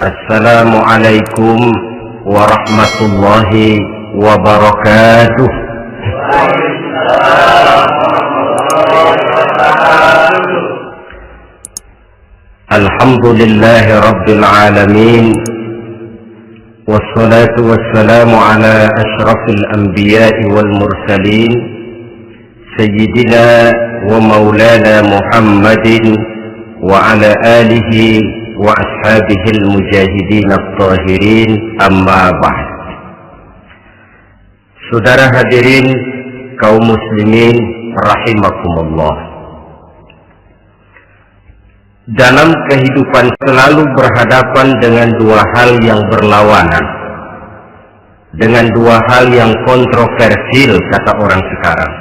Assalamualaikum warahmatullahi wabarakatuh. Alhamdulillahi rabbil alamin, wassalatu wassalamu ala ashrafil anbiya'i wal mursalin, sayyidina wa maulana Muhammadin wa ala alihi wa ashabihil mujahidin at-tahirin, amma ba'd. Saudara hadirin kaum muslimin rahimakumullah, dalam kehidupan selalu berhadapan dengan dua hal yang berlawanan, dengan dua hal yang kontroversial kata orang sekarang,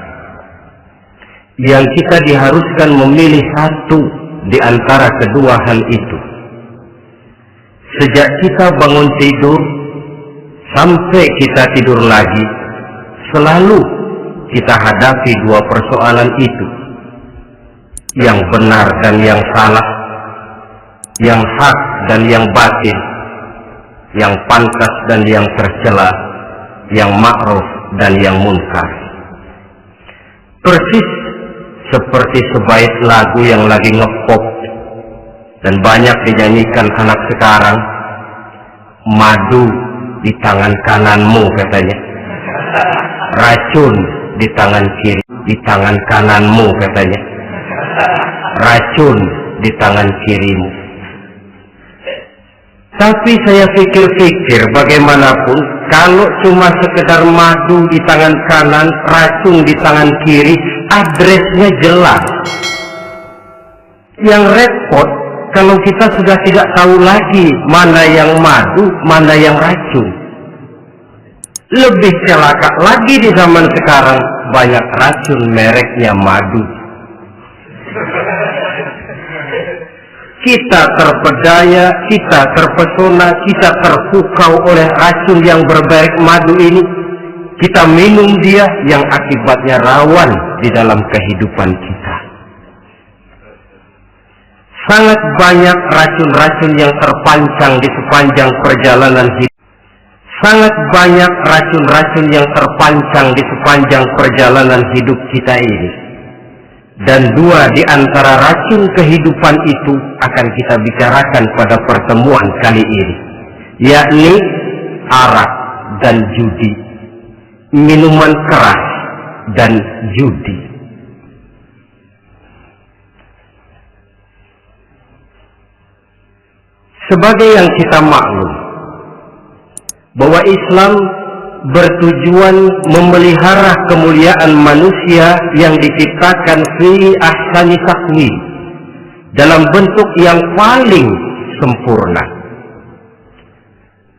yang kita diharuskan memilih satu di antara kedua hal itu. Sejak kita bangun tidur sampai kita tidur lagi, selalu kita hadapi dua persoalan itu, yang benar dan yang salah, yang hak dan yang batil, yang pantas dan yang tercela, yang ma'ruf dan yang munkar. Persis seperti sebaik lagu yang lagi ngepop dan banyak dinyanyikan anak sekarang, madu di tangan kananmu katanya, racun di tangan kiri, di tangan kananmu katanya, racun di tangan kirimu. Tapi saya pikir-pikir, bagaimanapun kalau cuma sekedar madu di tangan kanan, racun di tangan kiri, adresnya jelas. Yang repot kalau kita sudah tidak tahu lagi mana yang madu, mana yang racun. Lebih celaka lagi di zaman sekarang, banyak racun mereknya madu. Kita terpedaya, kita terpesona, kita terpukau oleh racun yang bermerek madu ini. Kita minum dia, yang akibatnya rawan di dalam kehidupan kita. Sangat banyak racun-racun yang terpancang di sepanjang perjalanan hidup. Sangat banyak racun-racun yang terpancang di sepanjang perjalanan hidup kita ini. Dan dua di antara racun kehidupan itu akan kita bicarakan pada pertemuan kali ini, yakni arak dan judi, minuman keras dan judi. Sebagai yang kita maklum bahwa Islam bertujuan memelihara kemuliaan manusia yang diciptakan fi ahsani taqwim, dalam bentuk yang paling sempurna.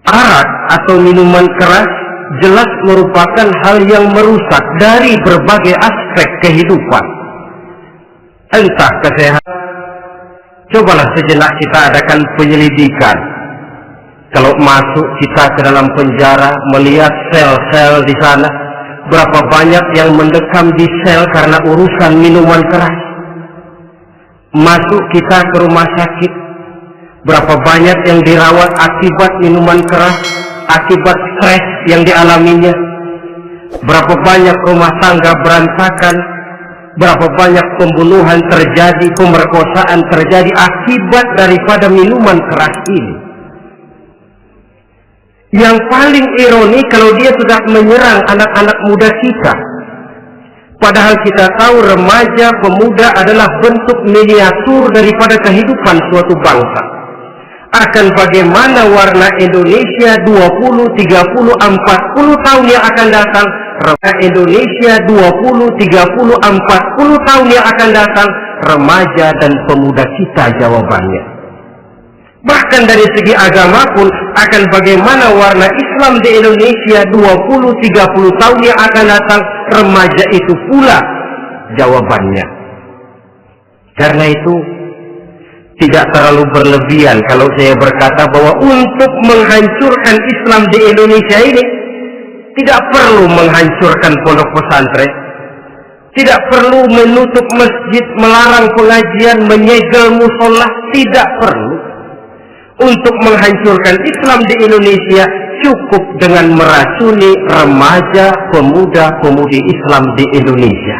Arak atau minuman keras jelas merupakan hal yang merusak dari berbagai aspek kehidupan, entah kesehatan. Cobalah sejenak kita adakan penyelidikan. Kalau masuk kita ke dalam penjara, melihat sel-sel di sana, berapa banyak yang mendekam di sel karena urusan minuman keras. Masuk kita ke rumah sakit, berapa banyak yang dirawat akibat minuman keras, akibat stres yang dialaminya. Berapa banyak rumah tangga berantakan, berapa banyak pembunuhan terjadi, pemerkosaan terjadi akibat daripada minuman keras ini. Yang paling ironi kalau dia sudah menyerang anak-anak muda kita. Padahal kita tahu remaja pemuda adalah bentuk miniatur daripada kehidupan suatu bangsa. Akan bagaimana warna Indonesia 20, 30, 40 tahun yang akan datang, Indonesia 20, 30, 40 tahun yang akan datang, remaja dan pemuda kita jawabannya. Bahkan dari segi agama pun, akan bagaimana warna Islam di Indonesia 20, 30 tahun yang akan datang, remaja itu pula jawabannya. Karena itu tidak terlalu berlebihan kalau saya berkata bahwa untuk menghancurkan Islam di Indonesia ini tidak perlu menghancurkan pondok pesantren, tidak perlu menutup masjid, melarang pengajian, menyegel musola, tidak perlu. untuk menghancurkan Islam di Indonesia cukup dengan meracuni remaja, pemuda-pemudi Islam di Indonesia.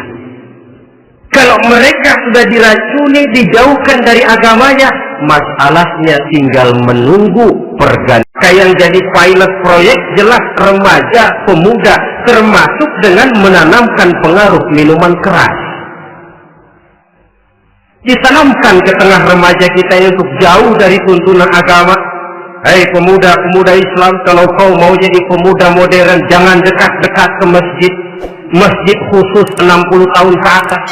Kalau mereka sudah diracuni, dijauhkan dari agamanya, masalahnya tinggal menunggu pergantian. Yang jadi pilot proyek jelas remaja, pemuda, termasuk dengan menanamkan pengaruh minuman keras. Ditanamkan ke tengah remaja kita ini untuk jauh dari tuntunan agama. Hei pemuda-pemuda Islam, kalau kau mau jadi pemuda modern, jangan dekat-dekat ke masjid. Masjid khusus 60 tahun ke atas.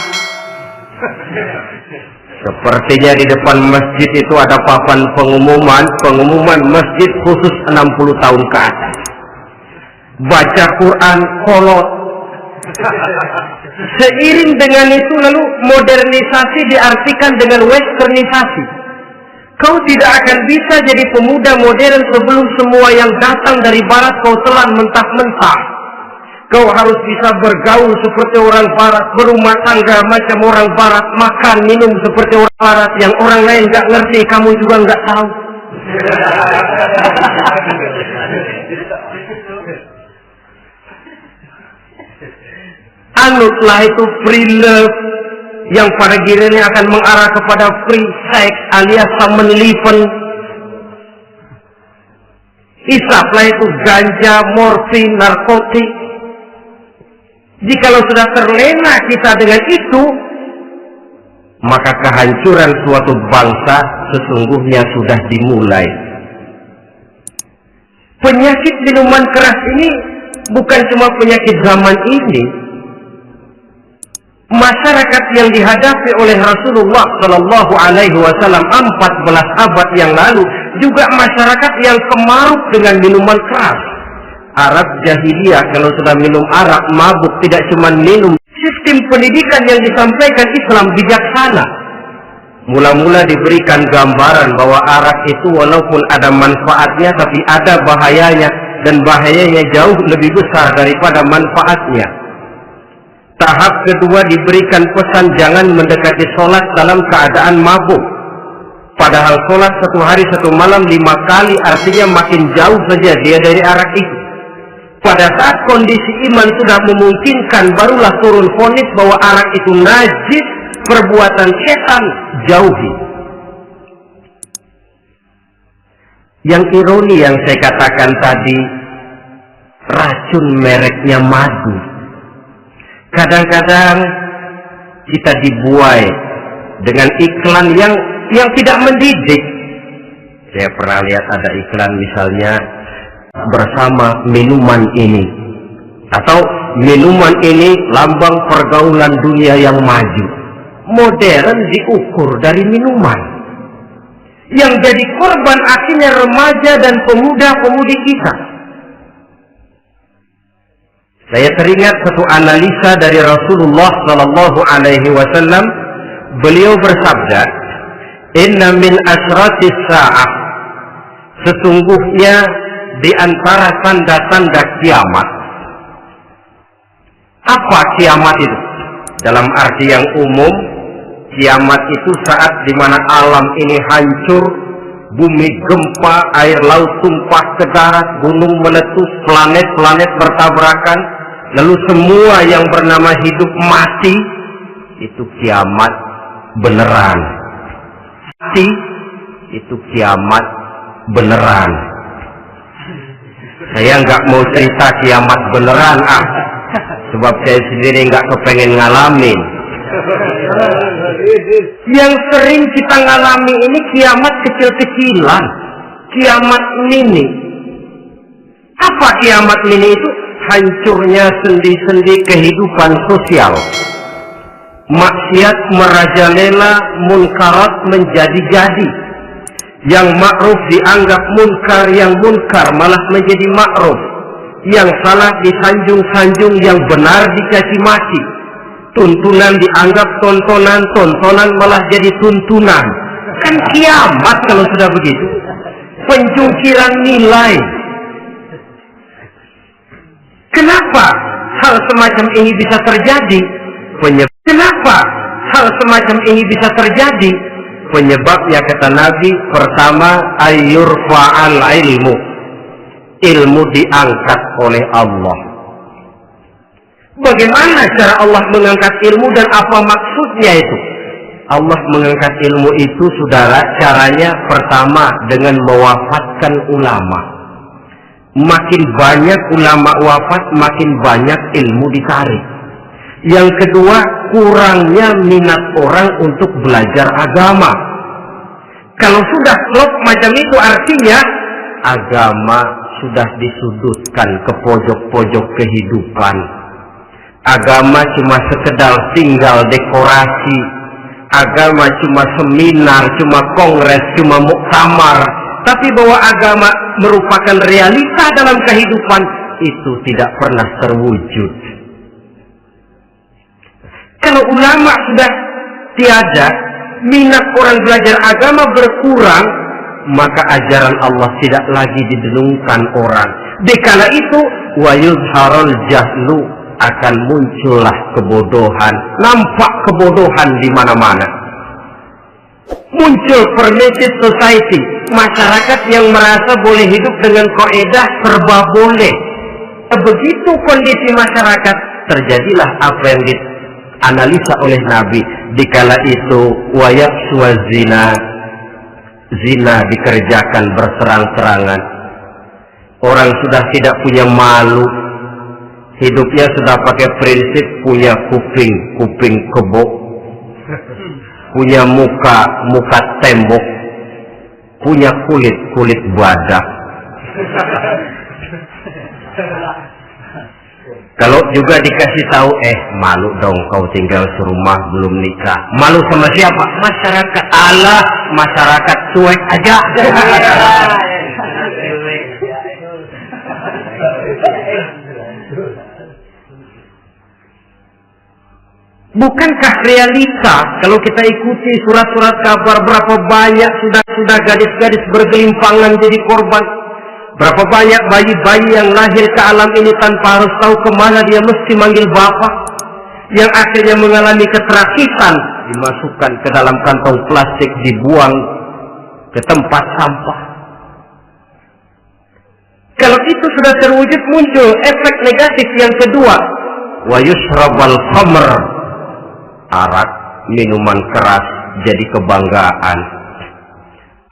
Sepertinya di depan masjid itu ada papan pengumuman masjid khusus 60 tahun ke atas. Baca Quran kolot. Seiring dengan itu lalu modernisasi diartikan dengan westernisasi. Kau tidak akan bisa jadi pemuda modern sebelum semua yang datang dari barat kau telan mentah-mentah. Kau harus bisa bergaul seperti orang barat, berumah tangga macam orang barat, makan minum seperti orang barat, yang orang lain nggak ngerti, kamu juga nggak tahu. Anutlah itu free love yang pada gilirannya akan mengarah kepada free sex alias samenliven. Isaplah itu ganja, morfin, narkotik. Jikalau sudah terlena kita dengan itu, maka kehancuran suatu bangsa sesungguhnya sudah dimulai. Penyakit minuman keras ini bukan cuma penyakit zaman ini. Masyarakat yang dihadapi oleh Rasulullah Shallallahu Alaihi Wasallam 14 abad yang lalu juga masyarakat yang kemaruk dengan minuman keras. Arab jahiliyah kalau sudah minum arak mabuk, tidak cuma minum. Sistem pendidikan yang disampaikan Islam bijaksana. Mula-mula diberikan gambaran bahwa arak itu walaupun ada manfaatnya tapi ada bahayanya, dan bahayanya jauh lebih besar daripada manfaatnya. Tahap kedua diberikan pesan jangan mendekati sholat dalam keadaan mabuk. Padahal sholat 1 hari 1 malam 5 kali, artinya makin jauh saja dia dari arak itu. Pada saat kondisi iman sudah memungkinkan, barulah turun vonis bahwa arak itu najis, perbuatan setan, jauhi. Yang ironi yang saya katakan tadi, racun mereknya madu. Kadang-kadang kita dibuai dengan iklan yang tidak mendidik. Saya pernah lihat ada iklan misalnya, bersama minuman ini, atau minuman ini lambang pergaulan dunia yang maju. Modern diukur dari minuman. Yang jadi korban akhirnya remaja dan pemuda-pemudi kita. Saya teringat satu analisa dari Rasulullah Sallallahu Alaihi Wasallam. Beliau bersabda, "Inna min asratis sa'ah." Sesungguhnya di antara tanda-tanda kiamat. Apa kiamat itu? Dalam arti yang umum, kiamat itu saat di mana alam ini hancur, bumi gempa, air laut tumpah ke darat, gunung meletus, planet-planet bertabrakan, lalu semua yang bernama hidup mati. Itu kiamat beneran. Mati itu kiamat beneran. Saya nggak mau cerita kiamat beneran, sebab saya sendiri nggak kepengen ngalamin. Yang sering kita ngalami ini kiamat kecil-kecilan, kiamat mini. Apa kiamat mini itu? Hancurnya sendi-sendi kehidupan sosial. Maksiat merajalela, munkarat menjadi-jadi. Yang ma'ruf dianggap munkar, yang munkar malah menjadi ma'ruf. Yang salah disanjung-sanjung, yang benar dicaci maki. Tuntunan dianggap tontonan, tontonan malah jadi tuntunan. Kan kiamat kalau sudah begitu. Pencungkiran nilai. Kenapa hal semacam ini bisa terjadi? Kenapa hal semacam ini bisa terjadi? Penyebabnya kata Nabi, pertama ayyurfa'al ilmu. Ilmu diangkat oleh Allah. Bagaimana cara Allah mengangkat ilmu dan apa maksudnya itu? Allah mengangkat ilmu itu, saudara, caranya pertama dengan mewafatkan ulama. Makin banyak ulama wafat, makin banyak ilmu ditarik. Yang kedua, kurangnya minat orang untuk belajar agama. Kalau sudah klop macam itu, artinya agama sudah disudutkan ke pojok-pojok kehidupan. Agama cuma sekedar tinggal dekorasi. Agama cuma seminar, cuma kongres, cuma muktamar. Tapi bahwa agama merupakan realita dalam kehidupan, itu tidak pernah terwujud. Kalau ulama sudah tiada, minat orang belajar agama berkurang, maka ajaran Allah tidak lagi didengungkan orang. Dikala itu, wa yuzharul jahlu, akan muncullah kebodohan. Nampak kebodohan di mana-mana. Muncul permitted society, masyarakat yang merasa boleh hidup dengan kaidah serba boleh. Begitu kondisi masyarakat, terjadilah apa yang dianalisa oleh Nabi. Dikala itu, wa yaqsuwa zina, zina dikerjakan berserang-serangan. Orang sudah tidak punya malu. Hidupnya sudah pakai prinsip punya kuping kebo, punya muka tembok, punya kulit badak. Kalau juga dikasih tahu, malu dong kau tinggal serumah belum nikah. Malu sama siapa? Masyarakat. Allah, masyarakat cuek aja. Bukankah realita kalau kita ikuti surat-surat kabar, berapa banyak sudah gadis-gadis bergelimpangan jadi korban? Berapa banyak bayi-bayi yang lahir ke alam ini tanpa harus tahu kemana dia mesti manggil bapak, yang akhirnya mengalami keterakitan, dimasukkan ke dalam kantong plastik, dibuang ke tempat sampah. Kalau itu sudah terwujud, muncul efek negatif yang kedua, wa yushrabal khamr, arak, minuman keras jadi kebanggaan.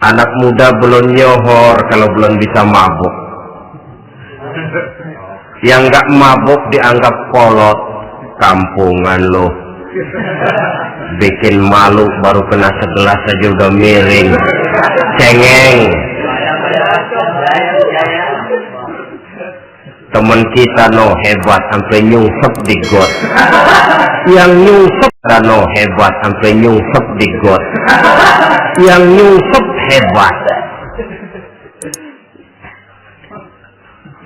Anak muda belum nyohor kalau belum bisa mabuk. Yang nggak mabuk dianggap kolot. Kampungan loh. Bikin malu, baru kena segelas saja udah miring. Cengeng. Teman kita hebat sampai nyungsep di got. Yang nyungsep hebat sampai nyungsep di got. Yang nyungsep hebat.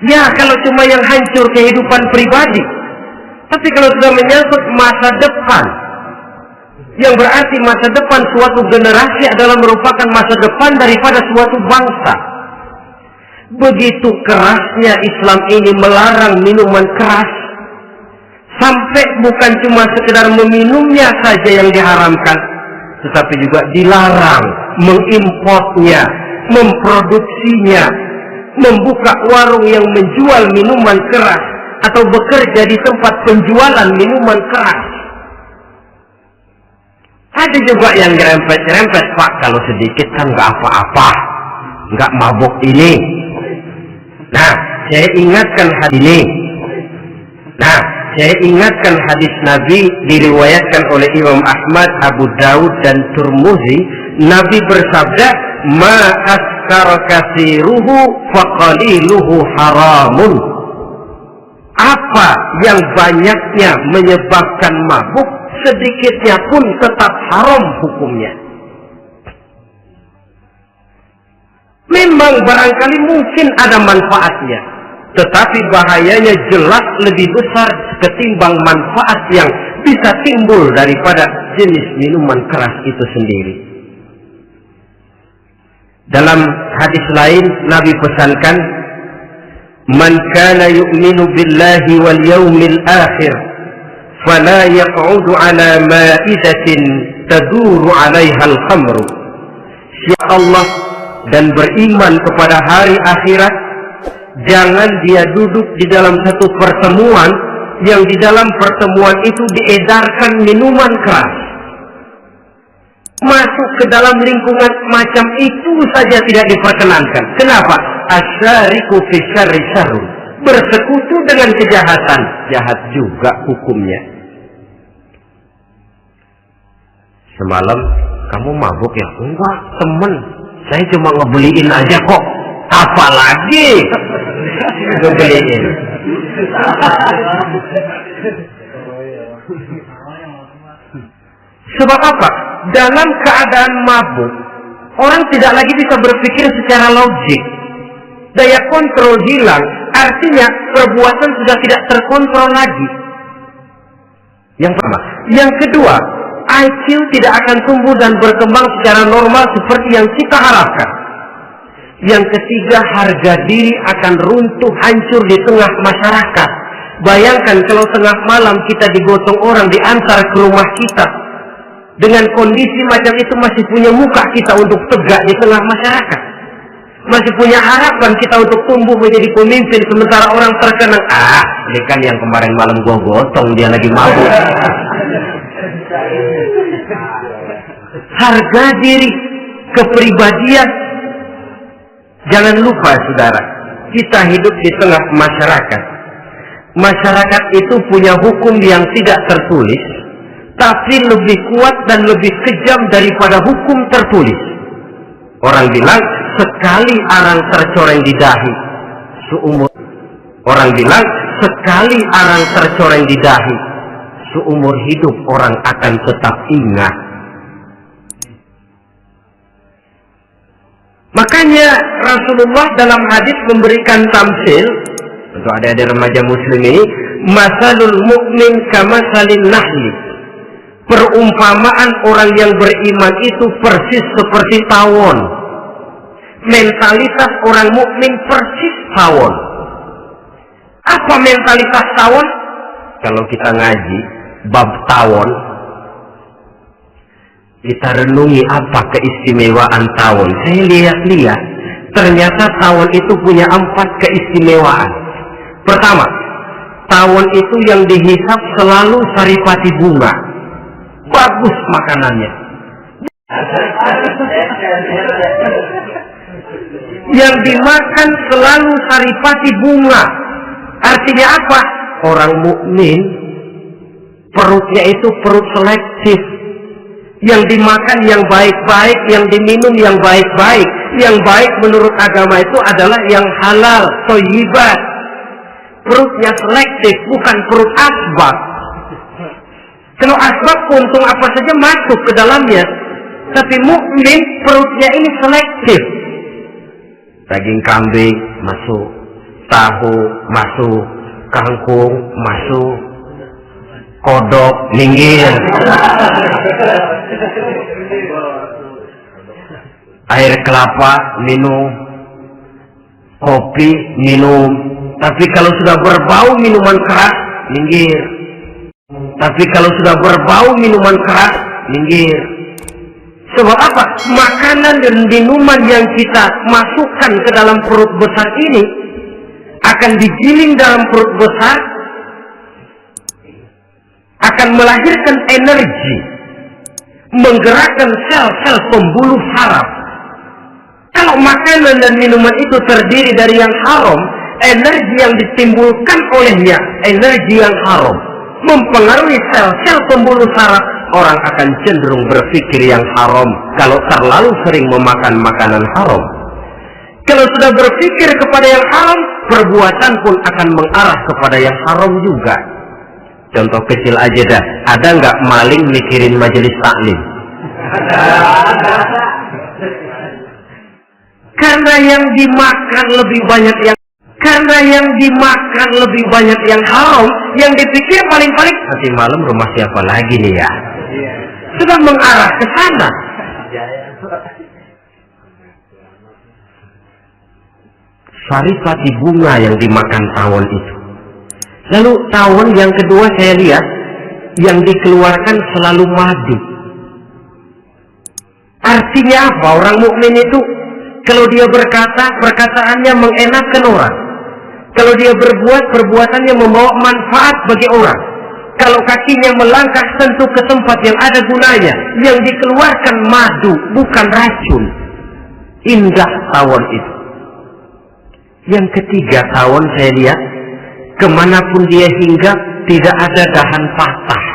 Ya, kalau cuma yang hancur kehidupan pribadi. Tapi kalau sudah menyangkut masa depan, yang berarti masa depan suatu generasi adalah merupakan masa depan daripada suatu bangsa. Begitu kerasnya Islam ini melarang minuman keras, sampai bukan cuma sekedar meminumnya saja yang diharamkan, tetapi juga dilarang mengimportnya, memproduksinya, membuka warung yang menjual minuman keras, atau bekerja di tempat penjualan minuman keras. Ada juga yang nyerempet-nyerempet, Pak, kalau sedikit kan nggak apa-apa, nggak mabuk ini. Nah, saya ingatkan hadis ini. Nah, saya ingatkan hadis Nabi diriwayatkan oleh Imam Ahmad, Abu Daud dan Turmuzi. Nabi bersabda, "Ma askara katsiruhu faqaliluhu haramun." Apa yang banyaknya menyebabkan mabuk, sedikitnya pun tetap haram hukumnya. Memang barangkali mungkin ada manfaatnya, tetapi bahayanya jelas lebih besar ketimbang manfaat yang bisa timbul daripada jenis minuman keras itu sendiri. Dalam hadis lain Nabi pesankan, "Man kana yu'minu billahi wal yawmil akhir fala yaq'udu ala ma'idatin taduru 'alaiha al-khamru siapa Allah dan beriman kepada hari akhirat, jangan dia duduk di dalam satu pertemuan yang di dalam pertemuan itu diedarkan minuman keras. Masuk ke dalam lingkungan macam itu saja tidak diperkenankan. Kenapa? Asyariku fi syarri syarrun. Bersekutu dengan kejahatan, jahat juga hukumnya. Semalam kamu mabuk ya? Enggak, temen. Saya cuma ngebeliin aja kok. Apalagi ngebeliin. Sebab apa? Dalam keadaan mabuk, orang tidak lagi bisa berpikir secara logik. Daya kontrol hilang, artinya perbuatan sudah tidak terkontrol lagi. Yang pertama. Yang kedua, IQ tidak akan tumbuh dan berkembang secara normal seperti yang kita harapkan. Yang ketiga, harga diri akan runtuh hancur di tengah masyarakat. Bayangkan kalau tengah malam kita digotong orang, diantar ke rumah kita. Dengan kondisi macam itu masih punya muka kita untuk tegak di tengah masyarakat. Masih punya harapan kita untuk tumbuh menjadi pemimpin, sementara orang terkenang, ini kan yang kemarin malam gua gotong, dia lagi mabuk. Harga diri, kepribadian. Jangan lupa saudara, kita hidup di tengah masyarakat. Masyarakat itu punya hukum yang tidak tertulis, tapi lebih kuat dan lebih kejam daripada hukum tertulis. Orang bilang, sekali arang tercoreng di dahi, seumur. Orang bilang, sekali arang tercoreng di dahi, seumur hidup orang akan tetap ingat. Makanya Rasulullah dalam hadis memberikan tamsil untuk adik-adik remaja muslim ini, masalul mu'min kamasalin nahli. Perumpamaan orang yang beriman itu persis seperti tawon. Mentalitas orang mukmin persis tawon. Apa mentalitas tawon? Kalau kita ngaji bab tawon, kita renungi apa keistimewaan tawon. Saya lihat-lihat, ternyata tawon itu punya 4 keistimewaan. Pertama, tawon itu yang dihisap selalu saripati bunga. Bagus makanannya. Yang dimakan selalu saripati bunga. Artinya apa? Orang mukmin perutnya itu perut selektif. Yang dimakan yang baik-baik, yang diminum yang baik-baik. Yang baik menurut agama itu adalah yang halal, thayyibat. Perutnya selektif, bukan perut asbab. Kalau asbab untung apa saja masuk ke dalamnya. Tapi mukmin perutnya ini selektif. Daging kambing masuk, tahu masuk, kangkung masuk, kodok minggir. Air kelapa minum, kopi minum. Tapi kalau sudah berbau minuman keras, minggir. Tapi kalau sudah berbau minuman keras, minggir. Sebab apa? Makanan dan minuman yang kita masukkan ke dalam perut besar ini akan digiling dalam perut besar, akan melahirkan energi, menggerakkan sel-sel pembuluh saraf. Kalau makanan dan minuman itu terdiri dari yang haram, energi yang ditimbulkan olehnya energi yang haram, mempengaruhi sel-sel pembuluh saraf. Orang akan cenderung berpikir yang haram kalau terlalu sering memakan makanan haram. Kalau sudah berpikir kepada yang haram, perbuatan pun akan mengarah kepada yang haram juga. Contoh kecil aja dah, ada nggak maling mikirin majelis taklim? Karena yang dimakan lebih banyak yang haram, yang dipikir paling-paling nanti malam rumah siapa lagi nih ya? Sudah mengarah ke sana. Saripati bunga yang dimakan tawon itu. Lalu tawon yang kedua saya lihat yang dikeluarkan selalu madu. Arti Artinya apa orang mukmin itu? Kalau dia berkata, perkataannya mengenakan orang. Kalau dia berbuat, perbuatannya membawa manfaat bagi orang. Kalau kakinya melangkah tentu ke tempat yang ada gunanya, yang dikeluarkan madu, bukan racun. Indah tawon itu. Yang ketiga, tawon saya lihat, kemanapun dia hinggap, tidak ada dahan patah.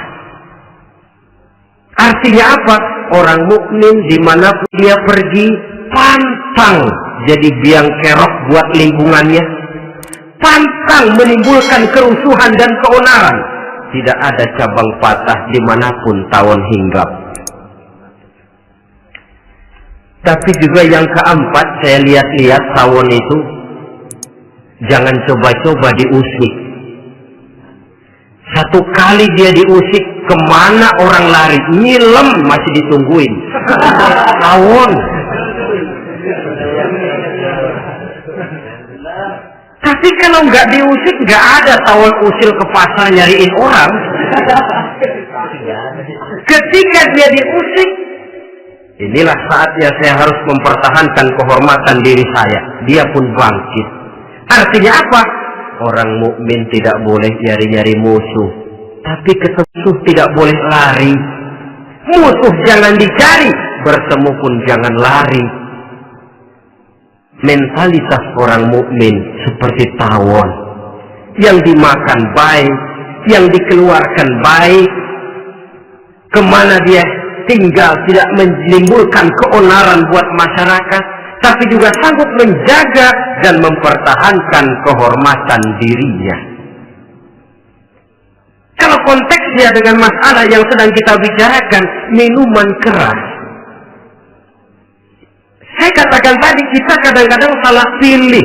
Artinya apa? Orang mukmin dimanapun dia pergi, pantang jadi biang kerok buat lingkungannya, pantang menimbulkan kerusuhan dan keonaran. Tidak ada cabang patah dimanapun tawon hinggap. Tapi juga yang keempat, saya lihat-lihat tawon itu, jangan coba-coba diusik. Satu kali dia diusik, kemana orang lari? Nyilem masih ditungguin. Tawon. Tapi kalau nggak diusik, nggak ada tawon usil ke pasar nyariin orang. Ketika dia diusik, inilah saatnya saya harus mempertahankan kehormatan diri saya. Dia pun bangkit. Artinya apa? Orang mukmin tidak boleh nyari-nyari musuh, tapi ketemu tidak boleh lari. Musuh jangan dicari, bertemu pun jangan lari. Mentalitas orang mukmin seperti tawon, yang dimakan baik, yang dikeluarkan baik, kemana dia tinggal tidak menimbulkan keonaran buat masyarakat, tapi juga sanggup menjaga dan mempertahankan kehormatan dirinya. Kalau konteksnya dengan masalah yang sedang kita bicarakan, minuman keras, saya katakan tadi, kita kadang-kadang salah pilih,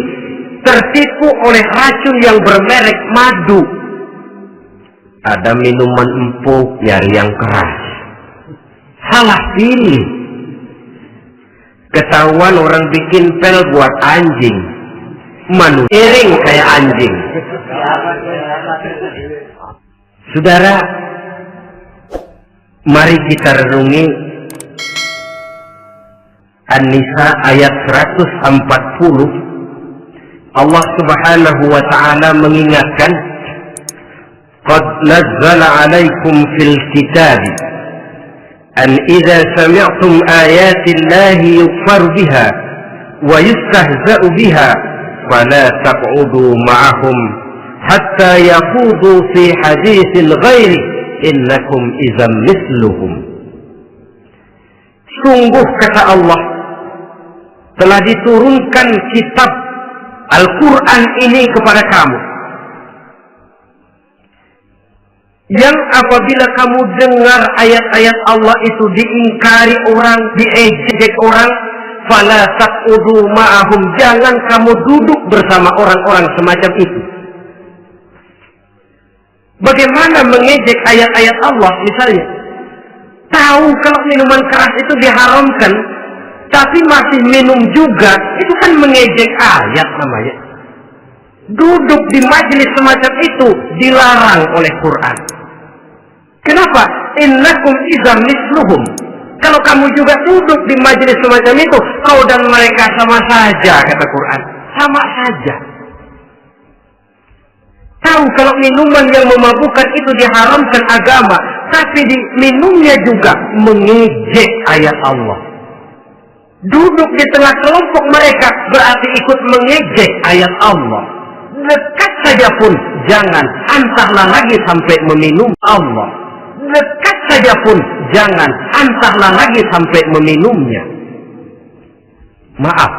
tertipu oleh racun yang bermerek madu. Ada minuman empuk, nyari yang keras. Salah pilih. Ketahuan orang bikin pel buat anjing, manusia iring kayak anjing. Saudara, mari kita renungi An-Nisa ayat 140. Allah Subhanahu wa ta'ala mengingatkan, qad nazzala 'alaikum fil kitab an idza sami'tum ayati Allahi yukfar biha wa yustahza'u biha fala taq'udu ma'ahum hatta yaqudu fi haditsil ghairi innakum idzam misluhum. Sungguh kata Allah, telah diturunkan kitab Al-Quran ini kepada kamu, yang apabila kamu dengar ayat-ayat Allah itu diingkari orang, diejek orang, fala taqudu ma'ahum, jangan kamu duduk bersama orang-orang semacam itu. Bagaimana mengejek ayat-ayat Allah? Misalnya, tahu kalau minuman keras itu diharamkan, tapi masih minum juga, itu kan mengejek ayat namanya. Duduk di majelis semacam itu dilarang oleh Quran. Kenapa? Innakum idzam misluhum. Kalau kamu juga duduk di majelis semacam itu, kau dan mereka sama saja, kata Quran. Sama saja. Tahu kalau minuman yang memabukkan itu diharamkan agama, tapi minumnya juga mengejek ayat Allah. Duduk di tengah kelompok mereka berarti ikut mengejek ayat Allah. Dekat saja pun jangan, antahlah lagi sampai meminum Allah. Dekat saja pun jangan, antahlah lagi sampai meminumnya. Maaf,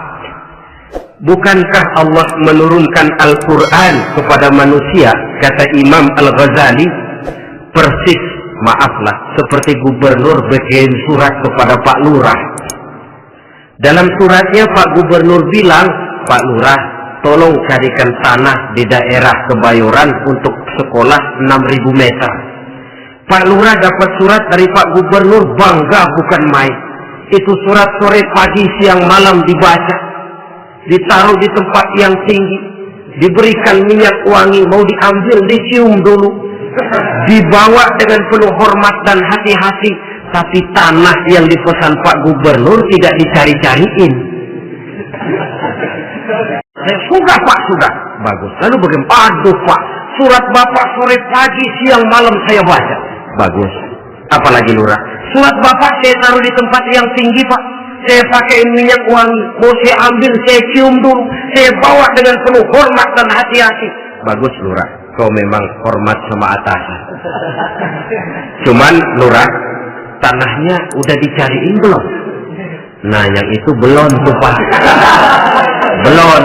bukankah Allah menurunkan Al-Quran kepada manusia, kata Imam Al-Ghazali, persis, maaflah, seperti gubernur bikin surat kepada Pak Lurah. Dalam suratnya Pak Gubernur bilang, Pak Lurah, tolong carikan tanah di daerah Kebayoran untuk sekolah 6.000 meter. Pak Lurah dapat surat dari Pak Gubernur, bangga bukan main. Itu surat sore, pagi, siang, malam dibaca. Ditaruh di tempat yang tinggi. Diberikan minyak wangi, mau diambil, dicium dulu. Dibawa dengan penuh hormat dan hati-hati Tapi tanah yang dipesan Pak Gubernur tidak dicari-cariin. Sudah Pak, sudah. Bagus. Lalu bagaimana? Aduh Pak, surat Bapak sore pagi siang malam saya baca. Bagus. Apalagi Lurah? Surat Bapak saya taruh di tempat yang tinggi Pak. Saya pakai minyak wangi. Mau saya ambil, saya cium dulu. Saya bawa dengan penuh hormat dan hati-hati. Bagus Lurah. Kau memang hormat sama atasan. Cuman Lurah, tanahnya udah dicariin belum? Nah yang itu belum tuh Pak. Belum.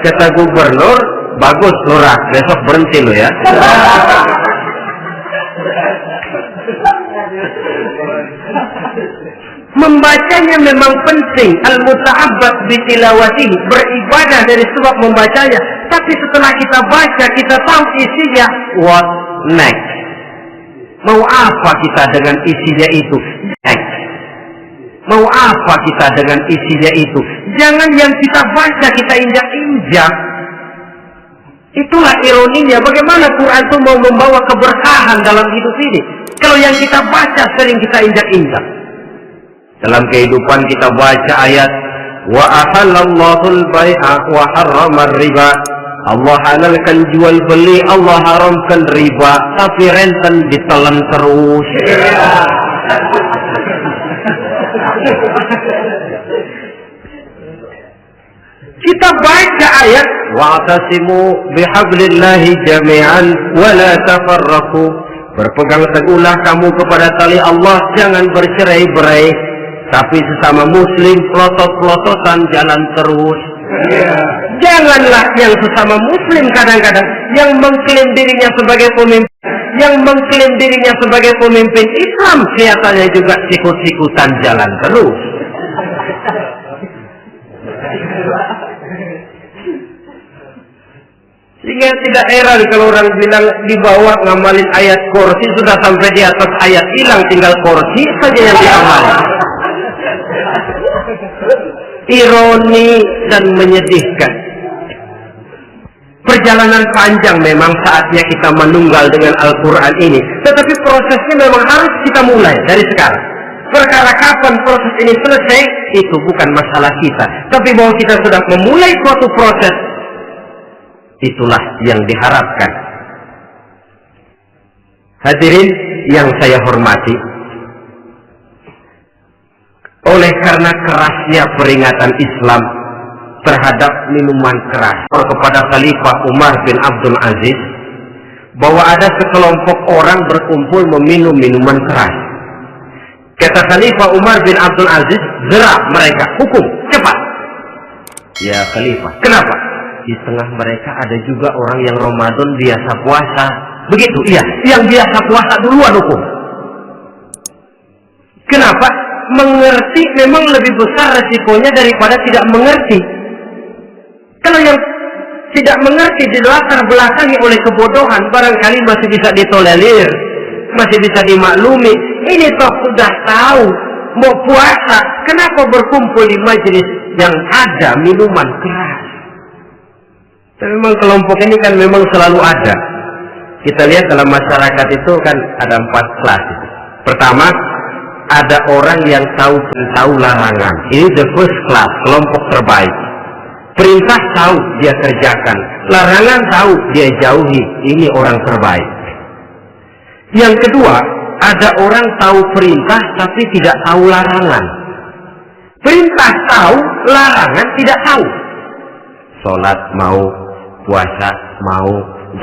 Kata Gubernur, bagus Lurah, besok berhenti lo ya. Membacanya memang penting. Al-muta'abbad bitilawatihi, beribadah dari sebab membacanya. Tapi setelah kita baca, kita tahu isinya. What next? Mau apa kita dengan isinya itu? Next. Mau apa kita dengan isinya itu? Jangan yang kita baca kita injak-injak. Itulah ironinya. Bagaimana Quran itu mau membawa keberkahan dalam hidup ini? Kalau yang kita baca sering kita injak-injak. Dalam kehidupan kita baca ayat wa ahallallahu al-bai'a wa harrama riba. Allah halalkan jual beli, Allah haramkan riba, tapi renten ditelan terus. Kita baca ayat wa'tasimu bihablillahi jami'an wa la tafarraqu. Berpegang teguhlah kamu kepada tali Allah, jangan bercerai-berai. Tapi sesama muslim pelotot-pelototan jalan terus. Janganlah yang sesama muslim kadang-kadang yang mengklaim dirinya sebagai pemimpin, yang mengklaim dirinya sebagai pemimpin Islam, kelihatannya juga sikut-sikutan jalan terus. Sehingga tidak heran kalau orang bilang di bawah ngamalin ayat kursi sudah sampai di atas ayat hilang, tinggal kursi saja yang diamalin. Ironi dan menyedihkan. Perjalanan panjang memang saatnya kita menunggal dengan Al-Quran ini. Tetapi prosesnya memang harus kita mulai dari sekarang. Perkara kapan proses ini selesai, itu bukan masalah kita. Tapi bahwa kita sudah memulai suatu proses, itulah yang diharapkan. Hadirin yang saya hormati, oleh karena kerasnya peringatan Islam terhadap minuman keras kepada Khalifah Umar bin Abdul Aziz, bahwa ada sekelompok orang berkumpul meminum minuman keras. Kata Khalifah Umar bin Abdul Aziz, gerak mereka, hukum, cepat. Ya Khalifah, kenapa? Di tengah mereka ada juga orang yang Ramadan biasa puasa. Begitu, iya, yang biasa puasa duluan hukum. Kenapa? Mengerti memang lebih besar resikonya daripada tidak mengerti. Kalau yang tidak mengerti dilatar belakangi oleh kebodohan, barangkali masih bisa ditolerir, masih bisa dimaklumi. Ini toh sudah tahu mau puasa, kenapa berkumpul di majelis yang ada minuman keras? Tapi memang kelompok ini kan memang selalu ada. Kita lihat dalam masyarakat itu kan ada 4 kelas. Pertama, ada orang yang tahu larangan. Ini the first class, kelompok terbaik. Perintah tahu dia kerjakan, larangan tahu dia jauhi. Ini orang terbaik. Yang kedua, ada orang tahu perintah tapi tidak tahu larangan. Perintah tahu, larangan tidak tahu. Sholat mau, puasa mau,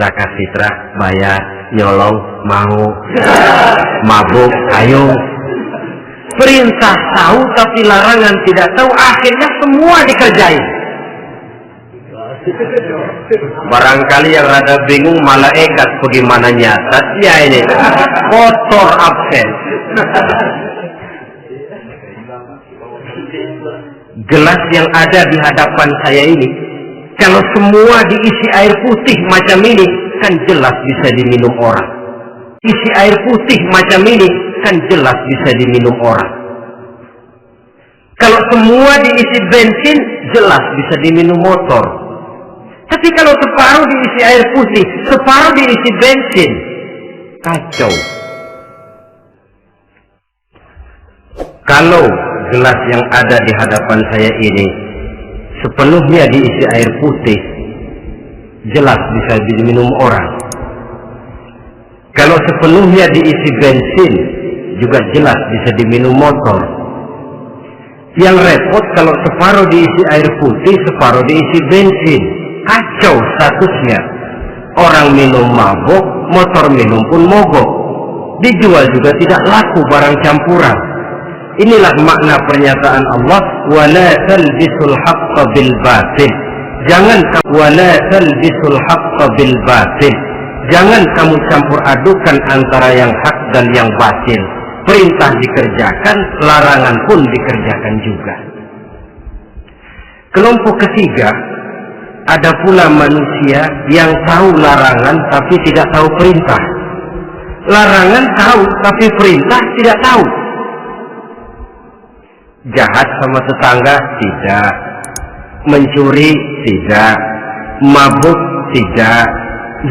zakat fitrah bayar, nyolong mau, mabuk ayo. Perintah tahu tapi larangan tidak tahu, akhirnya semua dikerjain. Barangkali yang rada bingung malaikat bagaimana nyatanya ini, kotor absen. Gelas yang ada di hadapan saya ini, kalau semua diisi air putih macam ini, kan jelas bisa diminum orang. Isi air putih macam ini, kan jelas bisa diminum orang. Kalau semua diisi bensin, jelas bisa diminum motor. Tapi kalau separuh diisi air putih, separuh diisi bensin, kacau. Kalau gelas yang ada di hadapan saya ini sepenuhnya diisi air putih, jelas bisa diminum orang. Kalau sepenuhnya diisi bensin, juga jelas bisa diminum motor. Yang repot kalau separuh diisi air putih, separuh diisi bensin. Kacau statusnya. Orang minum mabok, motor minum pun mogok. Dijual juga tidak laku barang campuran. Inilah makna pernyataan Allah, wala talbisul haqqa bil batil. Jangan wala talbisul haqqa bil batil. Jangan kamu campur adukan antara yang hak dan yang batil. Perintah dikerjakan, larangan pun dikerjakan juga. Kelompok ketiga, ada pula manusia yang tahu larangan tapi tidak tahu perintah. Larangan tahu tapi perintah tidak tahu. Jahat sama tetangga tidak, mencuri tidak, mabuk tidak,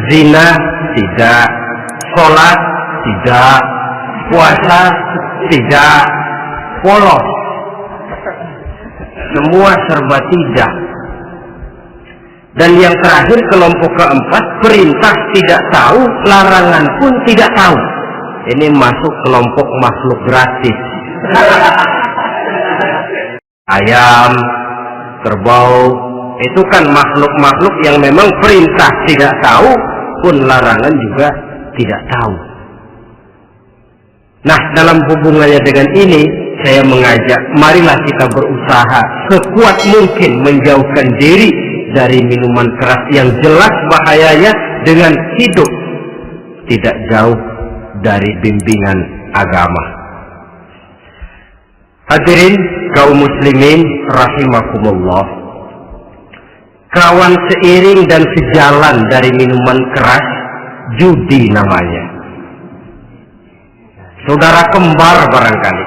zina tidak, sholat tidak, puasa tidak, polos, semua serba tidak. Dan yang terakhir, kelompok keempat, perintah tidak tahu, larangan pun tidak tahu. Ini masuk kelompok makhluk gratis. Ayam, kerbau, itu kan makhluk-makhluk yang memang perintah tidak tahu, pun larangan juga tidak tahu. Nah, dalam hubungannya dengan ini, saya mengajak, marilah kita berusaha sekuat mungkin menjauhkan diri dari minuman keras yang jelas bahayanya dengan hidup tidak jauh dari bimbingan agama. Hadirin kaum muslimin rahimakumullah. Kawan seiring dan sejalan dari minuman keras, judi namanya. Saudara kembar barangkali.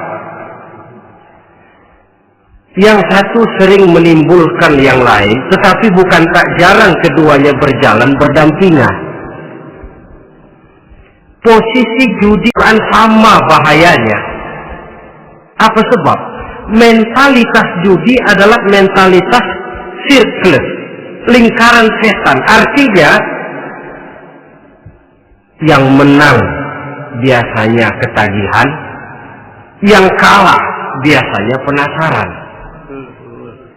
Yang satu sering menimbulkan yang lain, tetapi bukan tak jarang keduanya berjalan berdampingan. Posisi judi kan sama bahayanya. Apa sebab? Mentalitas judi adalah mentalitas sirkus, lingkaran setan. Artinya, yang menang biasanya ketagihan, yang kalah biasanya penasaran.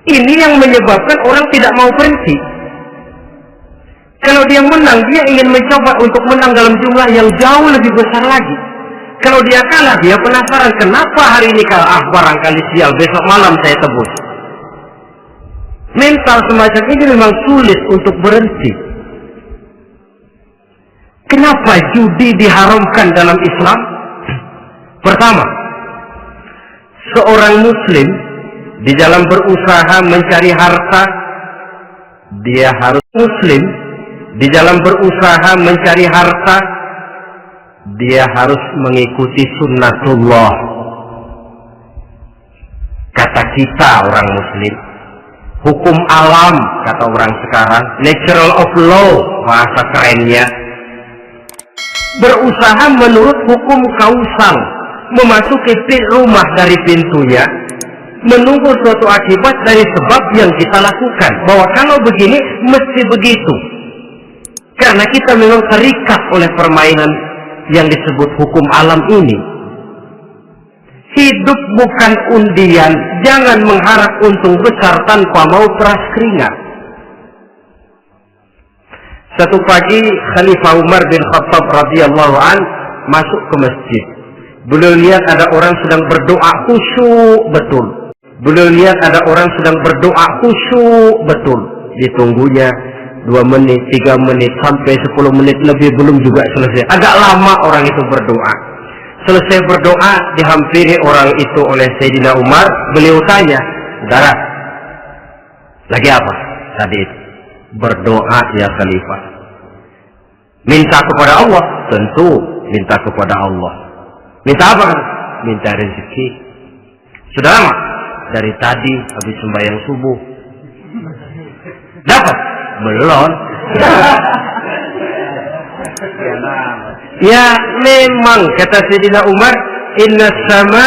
Ini yang menyebabkan orang tidak mau berhenti. Kalau dia menang, dia ingin mencoba untuk menang dalam jumlah yang jauh lebih besar lagi. Kalau dia kalah, dia penasaran, kenapa hari ini kalah? Barangkali sial, besok malam saya tebus. Mental semacam ini memang sulit untuk berhenti. Kenapa judi diharamkan dalam Islam? Pertama, seorang muslim di dalam berusaha mencari harta, dia harus muslim. Di dalam berusaha mencari harta, dia harus mengikuti sunnatullah. Kata kita orang muslim, hukum alam kata orang sekarang, natural of law bahasa kerennya. Berusaha menurut hukum kausal, memasuki rumah dari pintunya, menunggu suatu akibat dari sebab yang kita lakukan. Bahwa kalau begini, mesti begitu. Karena kita memang terikat oleh permainan yang disebut hukum alam ini. Hidup bukan undian. Jangan mengharap untung besar tanpa mau keras keringat. Satu pagi, Khalifah Umar bin Khattab radhiyallahu an masuk ke masjid. Beliau lihat ada orang sedang berdoa khusyuk betul. Beliau lihat ada orang sedang berdoa khusyuk betul. Ditunggunya 2 menit, 3 menit, sampai 10 menit lebih belum juga selesai. Agak lama orang itu berdoa. Selesai berdoa, dihampiri orang itu oleh Sayyidina Umar. Beliau tanya, saudara, lagi apa tadi itu? Berdoa ya Khalifah. Minta kepada Allah? Tentu minta kepada Allah. Minta apa? Minta rezeki. Sudah lama? Dari tadi habis sembahyang subuh. Dapat? Belum. Ya memang kata Sayyidina Umar, inna sama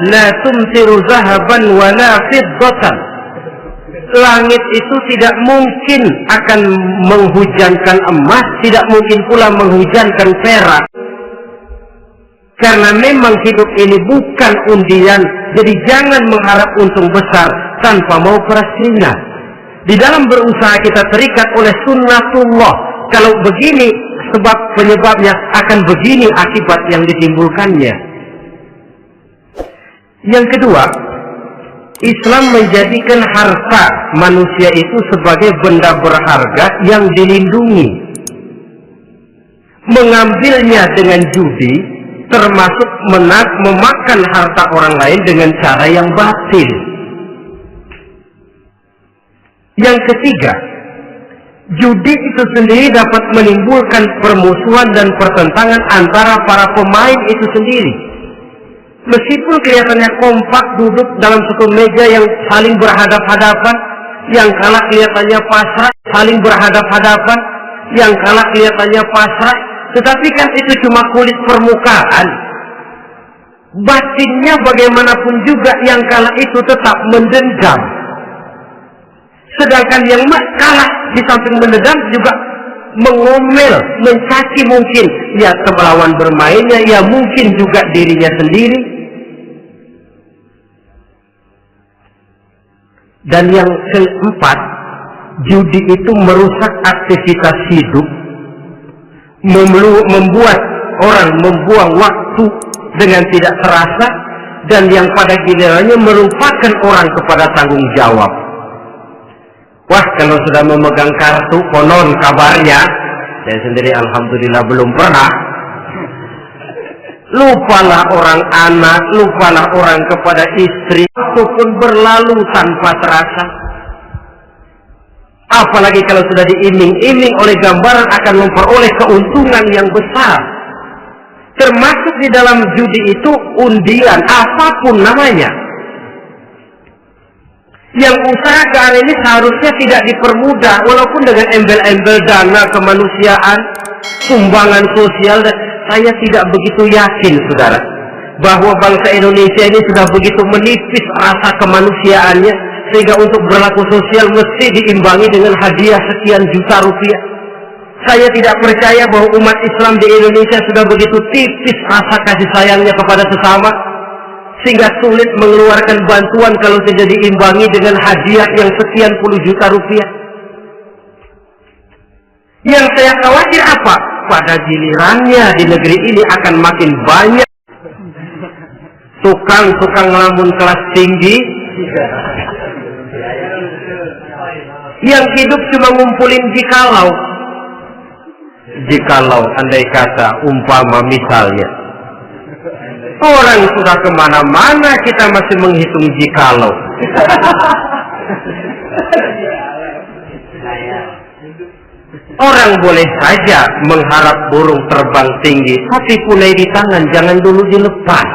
la tumtiru zahaban wala fiddatan. Langit itu tidak mungkin akan menghujankan emas, tidak mungkin pula menghujankan perak. Karena memang hidup ini bukan undian, jadi jangan mengharap untung besar tanpa mau peras keringat. Di dalam berusaha kita terikat oleh sunnatullah. Kalau begini sebab penyebabnya, akan begini akibat yang ditimbulkannya. Yang kedua, Islam menjadikan harta manusia itu sebagai benda berharga yang dilindungi. Mengambilnya dengan judi termasuk memakan harta orang lain dengan cara yang batil. Yang ketiga, judi itu sendiri dapat menimbulkan permusuhan dan pertentangan antara para pemain itu sendiri. Meskipun kelihatannya kompak duduk dalam satu meja yang saling berhadap-hadapan, yang kalah kelihatannya pasrah, saling berhadap-hadapan, yang kalah kelihatannya pasrah, tetapi kan itu cuma kulit permukaan. Batinnya bagaimanapun juga yang kalah itu tetap mendendam. Sedangkan yang kalah di samping mendendam juga mengomel, mencaci mungkin ya melawan bermainnya, ya mungkin juga dirinya sendiri. Dan yang keempat, judi itu merusak aktivitas hidup, membuat orang membuang waktu dengan tidak terasa, dan yang pada gilirannya melupakan orang kepada tanggung jawab. Wah, kalau sudah memegang kartu, konon kabarnya, saya sendiri alhamdulillah belum pernah, lupalah orang anak, lupalah orang kepada istri, ataupun berlalu tanpa terasa. Apalagi kalau sudah diiming-iming oleh gambaran akan memperoleh keuntungan yang besar. Termasuk di dalam judi itu undian, apapun namanya. Yang usaha ke arah ini seharusnya tidak dipermudah, walaupun dengan embel-embel dana kemanusiaan, sumbangan sosial. Dan saya tidak begitu yakin, saudara, bahwa bangsa Indonesia ini sudah begitu menipis rasa kemanusiaannya, sehingga untuk berlaku sosial mesti diimbangi dengan hadiah sekian juta rupiah. Saya tidak percaya bahwa umat Islam di Indonesia sudah begitu tipis rasa kasih sayangnya kepada sesama, sehingga sulit mengeluarkan bantuan kalau tidak diimbangi dengan hadiah yang sekian puluh juta rupiah. Yang saya khawatir apa? Pada gilirannya di negeri ini akan makin banyak tukang-tukang ngelamun kelas tinggi yang hidup cuma ngumpulin jikalau andai kata umpama misalnya orang sudah kemana-mana, kita masih menghitung jikalau. Orang boleh saja mengharap burung terbang tinggi, tapi punai di tangan jangan dulu dilepas.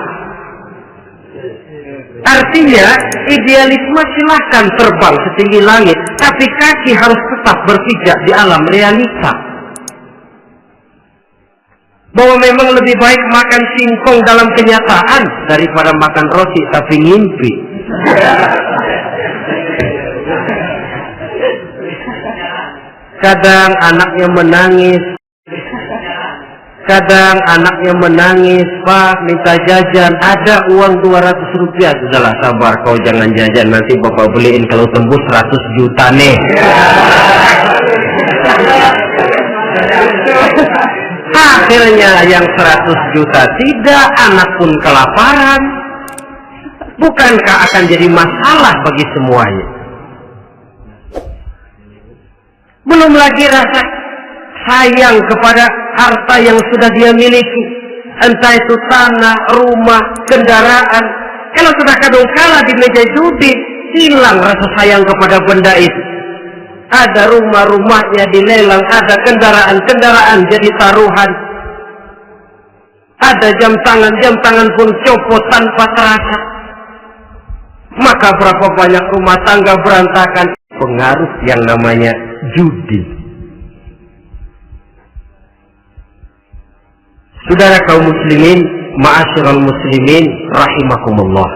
Artinya, idealisme silahkan terbang setinggi langit, tapi kaki harus tetap berpijak di alam realita. Bahwa memang lebih baik makan singkong dalam kenyataan daripada makan roti tapi ngimpi. Kadang anaknya menangis, Pak minta jajan, ada uang 200 rupiah. Sudahlah, sabar, kau jangan jajan, nanti bapak beliin kalau tembus 100 juta nih. Akhirnya yang 100 juta tidak, anak pun kelaparan. Bukankah akan jadi masalah bagi semuanya? Belum lagi rasa sayang kepada harta yang sudah dia miliki, entah itu tanah, rumah, kendaraan. Kalau sudah kadung kala di meja judi, hilang rasa sayang kepada benda itu. Ada rumah-rumahnya dilelang, ada kendaraan-kendaraan jadi taruhan, ada jam tangan pun copot tanpa terasa. Maka berapa banyak rumah tangga berantakan, pengaruh yang namanya judi. Saudara kaum muslimin, ma'asyiral muslimin rahimakumullah.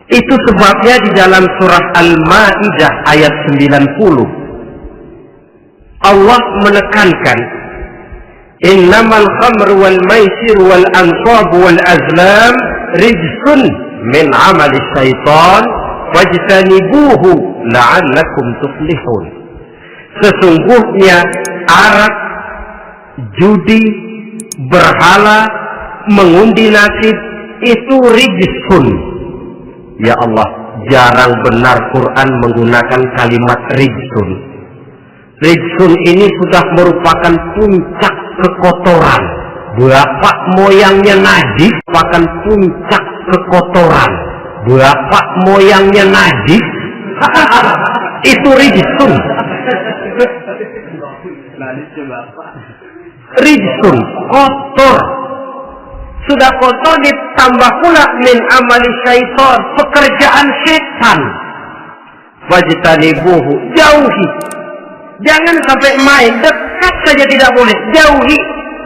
Itu sebabnya di dalam surah Al-Maidah ayat 90 Allah menekankan, innamal khamru wal maisir wal ansab wal azlam rijsun min amali syaitan fajtanibuhu la'allakum tuflihun. Sesungguhnya arak, judi, berhala, mengundi nasib itu rijsun. Ya Allah, jarang benar Quran menggunakan kalimat rijsun. Rijsun ini sudah merupakan puncak kekotoran. Bapak moyangnya najis merupakan puncak kekotoran. Bapak moyangnya najis itu rijsun. Rijsun, kotor. Sudah kotor ditambah pula min amali syaitan, pekerjaan setan. Wajtanibuhu, jauhi. Jangan sampai main, dekat saja tidak boleh, jauhi.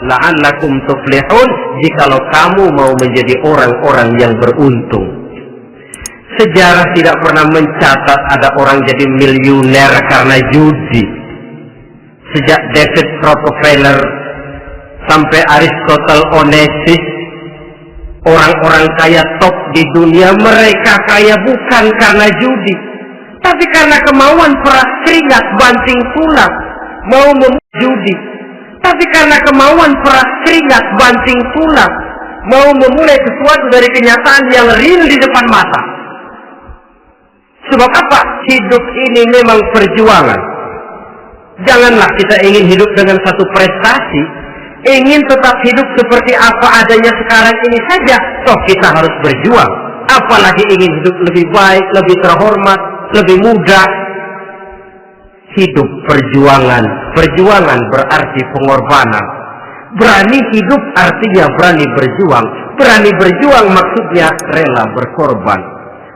La'allakum tuflihun, jikalau kamu mau menjadi orang-orang yang beruntung. Sejarah tidak pernah mencatat ada orang jadi miliuner karena judi. Sejak David Rockefeller sampai Aristotle Onassis, orang-orang kaya top di dunia, mereka kaya bukan karena judi, tapi karena kemauan peras keringat banting tulang mau judi. Tapi karena kemauan peras keringat banting tulang mau memulai sesuatu dari kenyataan yang real di depan mata. Sebab apa? Hidup ini memang perjuangan. Janganlah kita ingin hidup dengan satu prestasi, ingin tetap hidup seperti apa adanya sekarang ini saja, toh kita harus berjuang. Apalagi ingin hidup lebih baik, lebih terhormat, lebih mudah. Hidup perjuangan. Perjuangan berarti pengorbanan. Berani hidup artinya berani berjuang. Berani berjuang maksudnya rela berkorban.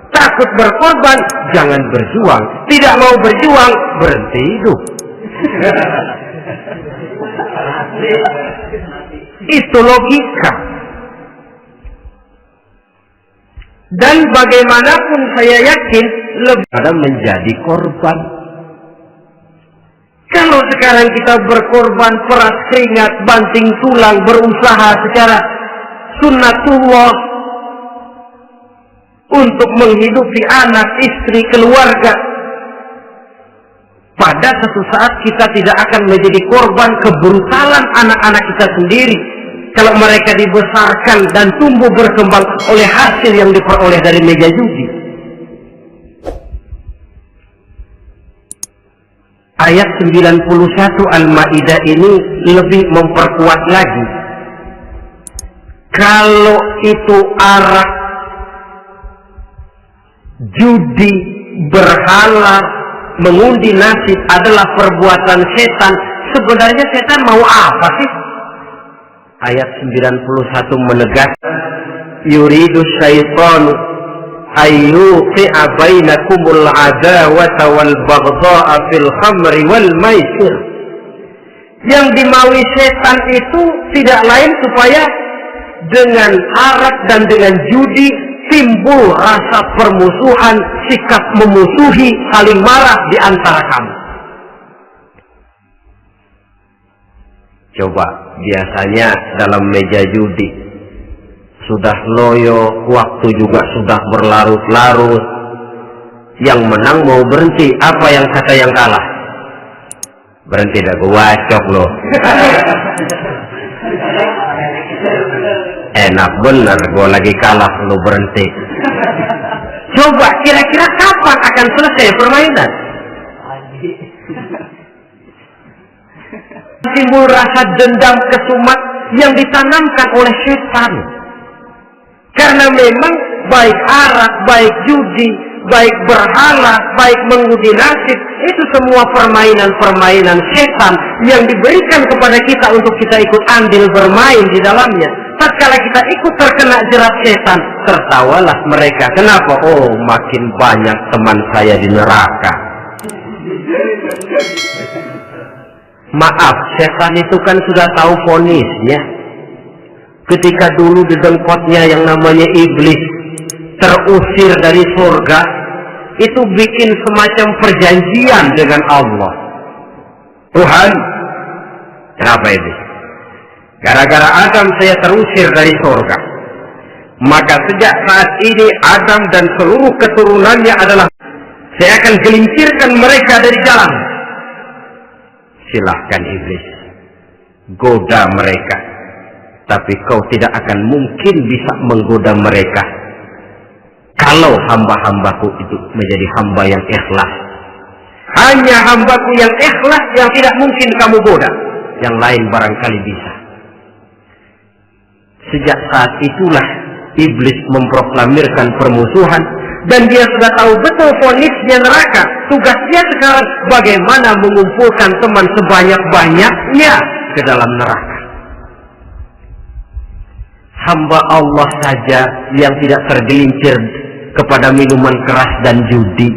Takut berkorban, jangan berjuang. Tidak mau berjuang, berhenti hidup. Itu logika. Dan bagaimanapun saya yakin lebih ada menjadi korban. Kalau sekarang kita berkorban peras keringat, banting tulang, berusaha secara sunnatullah untuk menghidupi anak, istri, keluarga, pada satu saat kita tidak akan menjadi korban kebrutalan anak-anak kita sendiri kalau mereka dibesarkan dan tumbuh berkembang oleh hasil yang diperoleh dari meja judi. Ayat 91 Al-Maidah ini lebih memperkuat lagi. Kalau itu arak, judi, berhala, mengundi nasib adalah perbuatan setan, sebenarnya setan mau apa sih? Ayat 91 menegaskan, yuridu syaitanu ayyuqi'a bainakumul adawata wal baghdha'a fil khamri wal maisir. Yang dimaui setan itu tidak lain supaya dengan arak dan dengan judi timbul rasa permusuhan, sikap memusuhi, saling marah di antara kamu. Coba, biasanya dalam meja judi sudah loyo, waktu juga sudah berlarut-larut. Yang menang mau berhenti, apa yang kata yang kalah? Berhenti dah, gua cok loh. Enak bener, gua lagi kalah, lu berhenti. Coba, kira-kira kapan akan selesai permainan? Timbul rasa dendam kesumat yang ditanamkan oleh setan. Karena memang baik arak, baik judi, baik berhala, baik mengundi nasib, itu semua permainan-permainan setan yang diberikan kepada kita untuk kita ikut andil bermain di dalamnya. Tatkala kita ikut terkena jerat setan, tertawalah mereka. Kenapa? Oh, makin banyak teman saya di neraka. Maaf, setan itu kan sudah tahu vonisnya. ketika dulu dedengkotnya yang namanya iblis terusir dari surga, itu bikin semacam perjanjian dengan Allah. Tuhan, kenapa ini? Gara-gara Adam saya terusir dari surga. Maka sejak saat ini Adam dan seluruh keturunannya adalah, saya akan gelincirkan mereka dari jalan. Silahkan iblis, goda mereka. Tapi kau tidak akan mungkin bisa menggoda mereka kalau hamba-hambaku itu menjadi hamba yang ikhlas. Hanya hambaku yang ikhlas yang tidak mungkin kamu goda. Yang lain barangkali bisa. Sejak saat itulah iblis memproklamirkan permusuhan. Dan dia sudah tahu betul vonisnya neraka. Tugasnya sekarang bagaimana mengumpulkan teman sebanyak-banyaknya ke dalam neraka. Hamba Allah saja yang tidak tergelincir kepada minuman keras dan judi.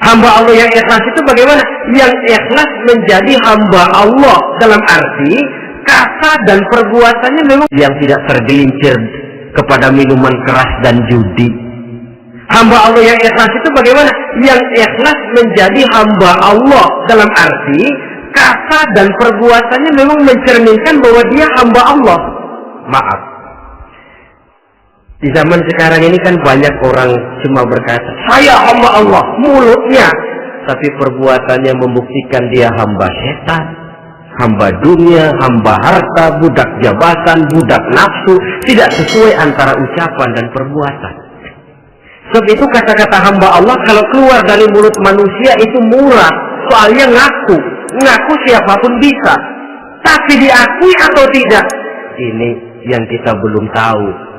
Hamba Allah yang ikhlas itu bagaimana? Yang ikhlas menjadi hamba Allah dalam arti kata dan perbuatannya memang yang tidak tergelincir kepada minuman keras dan judi. Hamba Allah yang ikhlas itu bagaimana? Yang ikhlas menjadi hamba Allah dalam arti kata dan perbuatannya memang mencerminkan bahwa dia hamba Allah. Maaf, di zaman sekarang ini kan banyak orang cuma berkata saya hamba Allah mulutnya, tapi perbuatannya membuktikan dia hamba setan, hamba dunia, hamba harta, budak jabatan, budak nafsu. Tidak sesuai antara ucapan dan perbuatan. Sebab itu kata-kata hamba Allah kalau keluar dari mulut manusia itu murah. Soalnya ngaku siapapun bisa. Tapi diakui atau tidak, ini yang kita belum tahu.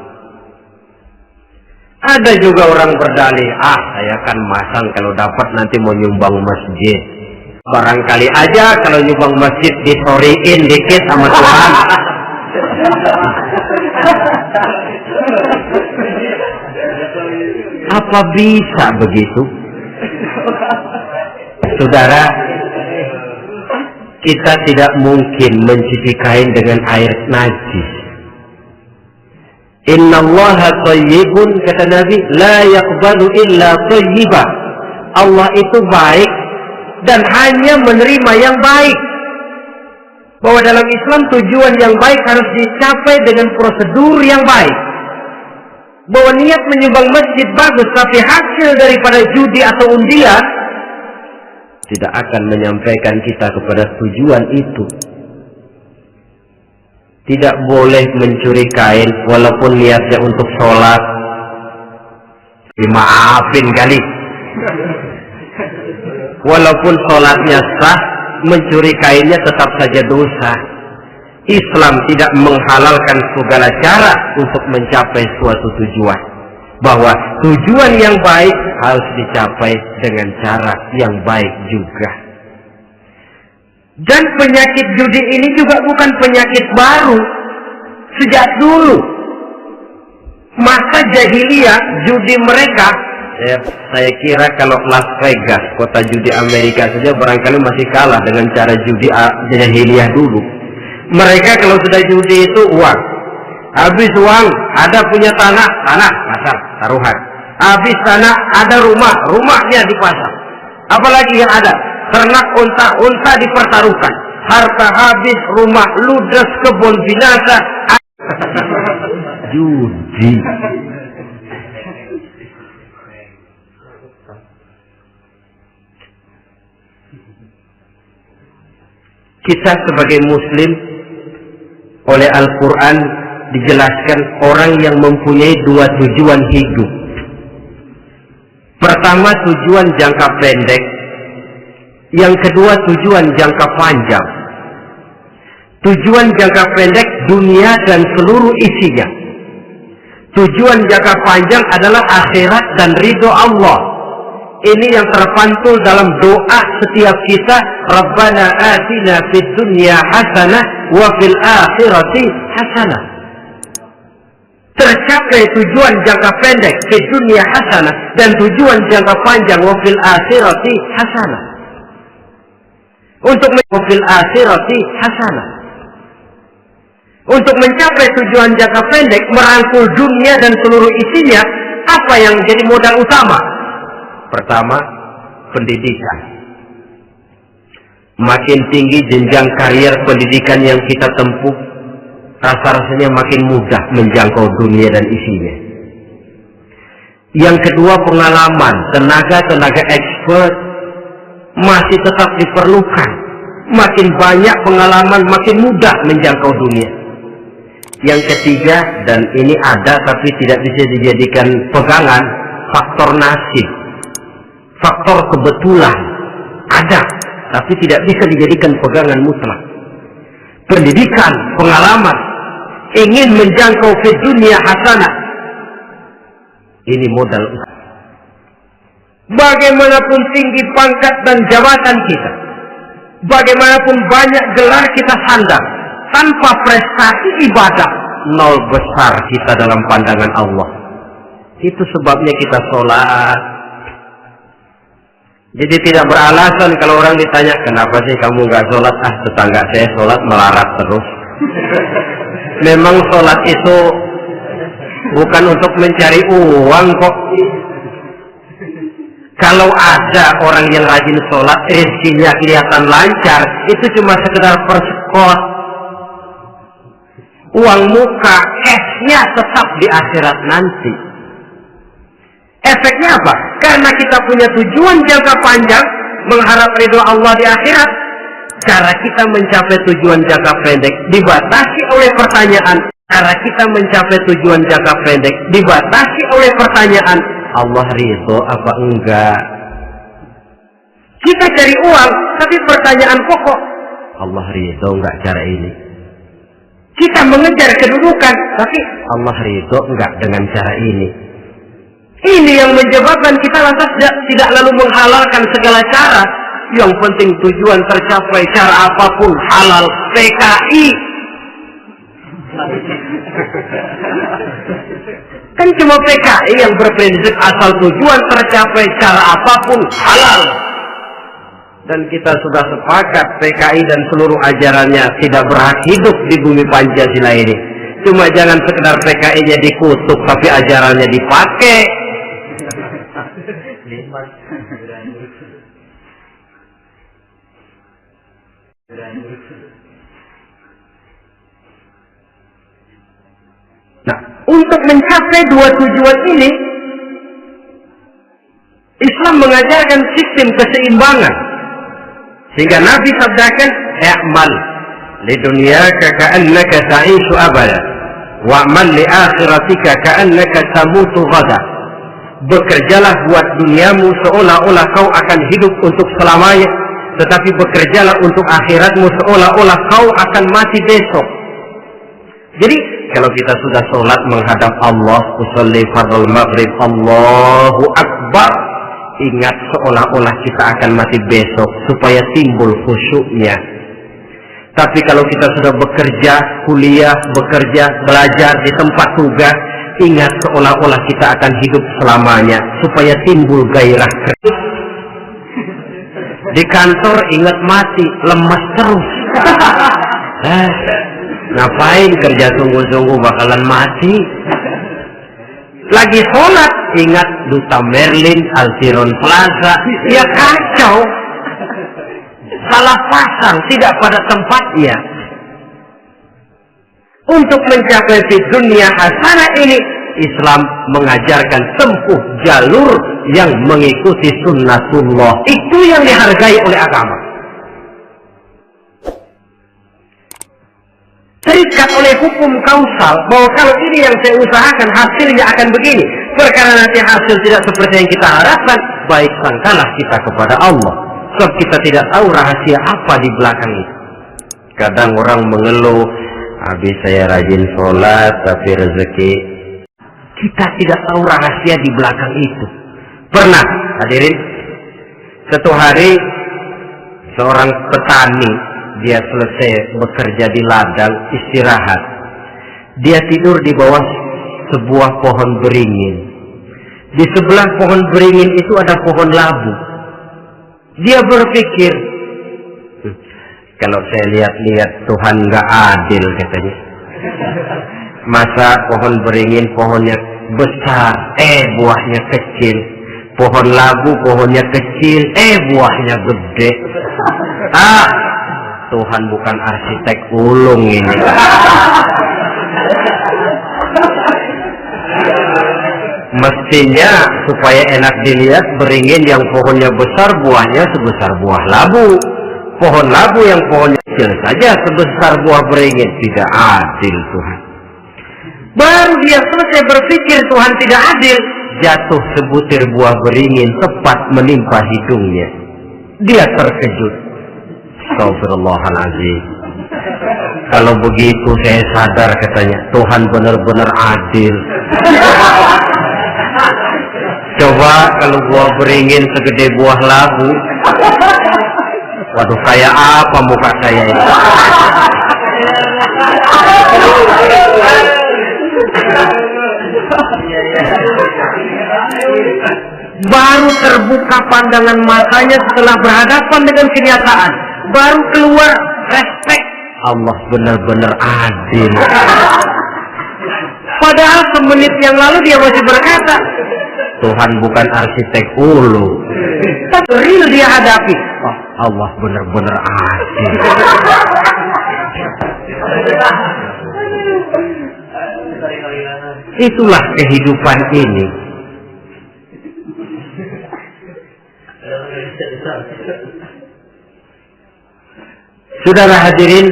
Ada juga orang berdalih, saya kan masang kalau dapat nanti mau nyumbang masjid. Barangkali aja kalau nyumbang masjid disoriin dikit sama Tuhan. Apa bisa begitu? Saudara, kita tidak mungkin mencuci kain dengan air najis. Innallaha thayyibun, kata Nabi, la yaqbalu illa thayyiba. Allah itu baik dan hanya menerima yang baik. Bahwa dalam Islam tujuan yang baik harus dicapai dengan prosedur yang baik. Bahwa niat menyumbang masjid bagus, tapi hasil daripada judi atau undian tidak akan menyampaikan kita kepada tujuan itu. Tidak boleh mencuri kain walaupun niatnya untuk sholat. Dimaafin kali. Walaupun sholatnya sah, mencuri kainnya tetap saja dosa. Islam tidak menghalalkan segala cara untuk mencapai suatu tujuan. Bahwa tujuan yang baik harus dicapai dengan cara yang baik juga. Dan penyakit judi ini juga bukan penyakit baru. Sejak dulu masa jahiliyah judi mereka, saya kira kalau Las Vegas, kota judi Amerika saja barangkali masih kalah dengan cara judi jahiliyah dulu. Mereka kalau sudah judi itu uang. Habis uang ada punya tanah pasar taruhan. Habis tanah ada rumahnya dipasang. Apalagi yang ada? Ternak unta dipertaruhkan. Harta habis, rumah ludes, kebun binasa. Judi. Kita sebagai muslim oleh Al-Quran dijelaskan orang yang mempunyai dua tujuan hidup. Pertama tujuan jangka pendek, yang kedua tujuan jangka panjang. Tujuan jangka pendek dunia dan seluruh isinya. Tujuan jangka panjang adalah akhirat dan ridho Allah. Ini yang terpantul dalam doa setiap kita. Rabbana atina fid dunya hasanah wa fil akhirati hasanah. Tercapai tujuan jangka pendek fid dunya hasanah dan tujuan jangka panjang wa fil akhirati hasanah. Untuk fil akhirati hasanah. Untuk mencapai tujuan jangka pendek, merangkul dunia dan seluruh isinya, apa yang jadi modal utama? Pertama, pendidikan. Makin tinggi jenjang karier pendidikan yang kita tempuh, rasa-rasanya makin mudah menjangkau dunia dan isinya. Yang kedua, pengalaman, tenaga expert masih tetap diperlukan. Makin banyak pengalaman, makin mudah menjangkau dunia. Yang ketiga, dan ini ada tapi tidak bisa dijadikan pegangan, faktor nasib, faktor kebetulan ada, tapi tidak bisa dijadikan pegangan mutlak. Pendidikan, pengalaman, ingin menjangkau ke dunia hasanah, ini modal utama. Bagaimanapun tinggi pangkat dan jabatan kita, bagaimanapun banyak gelar kita sandang, tanpa prestasi ibadah, nol besar kita dalam pandangan Allah. Itu sebabnya kita sholat. Jadi tidak beralasan kalau orang ditanya, kenapa sih kamu nggak sholat? Ah, tetangga saya sholat melarat terus. Memang sholat itu bukan untuk mencari uang kok. Kalau ada orang yang rajin sholat, rezekinya kelihatan lancar, itu cuma sekedar persekot. Uang muka, cashnya tetap di akhirat nanti. Efeknya apa? Karena kita punya tujuan jangka panjang, mengharap ridho Allah di akhirat. Cara kita mencapai tujuan jangka pendek dibatasi oleh pertanyaan. Cara kita mencapai tujuan jangka pendek dibatasi oleh pertanyaan, Allah ridho apa enggak? Kita cari uang, tapi pertanyaan pokok, Allah ridho enggak cara ini? Kita mengejar kedudukan, tapi Allah ridho enggak dengan cara ini? Ini yang menyebabkan kita lantas tidak lalu menghalalkan segala cara. Yang penting tujuan tercapai cara apapun halal. PKI. Kan cuma PKI yang berprinsip asal tujuan tercapai cara apapun halal. Dan kita sudah sepakat PKI dan seluruh ajarannya tidak berhak hidup di bumi Pancasila ini. Cuma jangan sekedar PKI-nya dikutuk tapi ajarannya dipakai. Nah, untuk mencapai dua tujuan ini, Islam mengajarkan sistem keseimbangan. Sehingga Nabi sabdakan, "I'mal li dunyaka ka'annaka ta'ishu abada, wa'mal li akhiratika ka'annaka tamutu ghada." Bekerjalah buat duniamu seolah-olah kau akan hidup untuk selamanya, tetapi bekerjalah untuk akhiratmu seolah-olah kau akan mati besok. Jadi kalau kita sudah sholat menghadap Allah, usolli fardhu maghrib, Allahu Akbar, ingat seolah-olah kita akan mati besok supaya timbul khusyuknya. Tapi kalau kita sudah bekerja, kuliah, bekerja, belajar di tempat tugas, ingat seolah-olah kita akan hidup selamanya supaya timbul gairah kerja. Di kantor ingat mati, lemas terus. Ngapain kerja sungguh-sungguh bakalan mati. Lagi sholat ingat Duta Merlin, Altiron Plaza, ya kacau. Salah pasang, tidak pada tempatnya. Untuk mencapai fi dunia hasanah ini, Islam mengajarkan tempuh jalur yang mengikuti sunnatullah. Itu yang dihargai oleh agama. Terikat oleh hukum kausal bahwa kalau ini yang saya usahakan hasilnya akan begini. Perkara nanti hasil tidak seperti yang kita harapkan, baik sangkalah kita kepada Allah. Sebab kita tidak tahu rahasia apa di belakang itu. Kadang orang mengeluh, habis saya rajin sholat tapi rezeki. Kita tidak tahu rahasia di belakang itu. Pernah hadirin, satu hari seorang petani, dia selesai bekerja di ladang, istirahat. Dia tidur di bawah sebuah pohon beringin. Di sebelah pohon beringin itu ada pohon labu. Dia berpikir, kalau saya lihat-lihat Tuhan nggak adil katanya. Masa pohon beringin pohonnya besar, buahnya kecil. Pohon labu pohonnya kecil, buahnya gede. Tuhan bukan arsitek ulung ini. Mestinya supaya enak dilihat, beringin yang pohonnya besar buahnya sebesar buah labu. Pohon labu yang pohonnya kecil saja sebesar buah beringin. Tidak adil Tuhan. Baru dia selesai berpikir Tuhan tidak adil, jatuh sebutir buah beringin tepat menimpa hidungnya. Dia terkejut. Astagfirullahaladzim. Kalau begitu saya sadar, katanya, Tuhan benar-benar adil. Coba kalau buah beringin segede buah labu, waduh, kayak apa muka saya ini? Baru terbuka pandangan matanya setelah berhadapan dengan kenyataan. Baru keluar respek. Allah benar-benar adil. Padahal semenit yang lalu dia masih berkata, Tuhan bukan arsitek ulu. Tapi real dia hadapi. Oh, Allah benar-benar adil. Itulah kehidupan ini. Saudara hadirin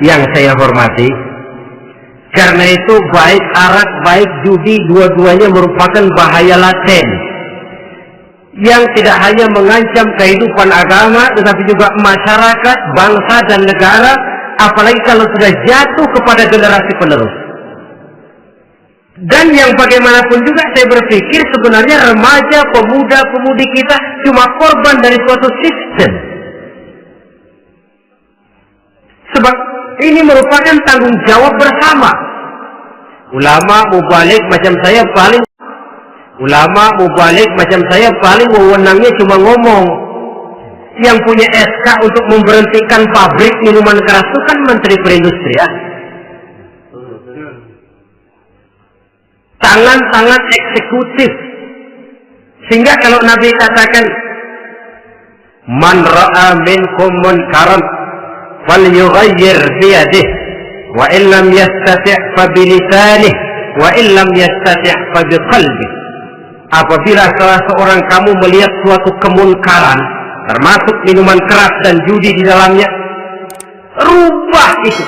yang saya hormati, karena itu baik arak, baik judi, dua-duanya merupakan bahaya laten yang tidak hanya mengancam kehidupan agama, tetapi juga masyarakat, bangsa, dan negara, apalagi kalau sudah jatuh kepada generasi penerus. Dan yang bagaimanapun juga saya berpikir sebenarnya remaja, pemuda, pemudi kita cuma korban dari suatu sistem. Sebab ini merupakan tanggung jawab bersama. Ulama mubalik macam saya paling wewenangnya cuma ngomong. Yang punya SK untuk memberhentikan pabrik minuman keras itu kan Menteri Perindustrian. Tangan-tangan eksekutif. Sehingga kalau Nabi katakan, Man ra'a minkum munkaran falyughayyir biyadihi wa illam yastati' fa bilisanihi wa illam yastati' fa biqalbihi. Apabila salah seorang kamu melihat suatu kemunkaran, termasuk minuman keras dan judi di dalamnya, rubah itu.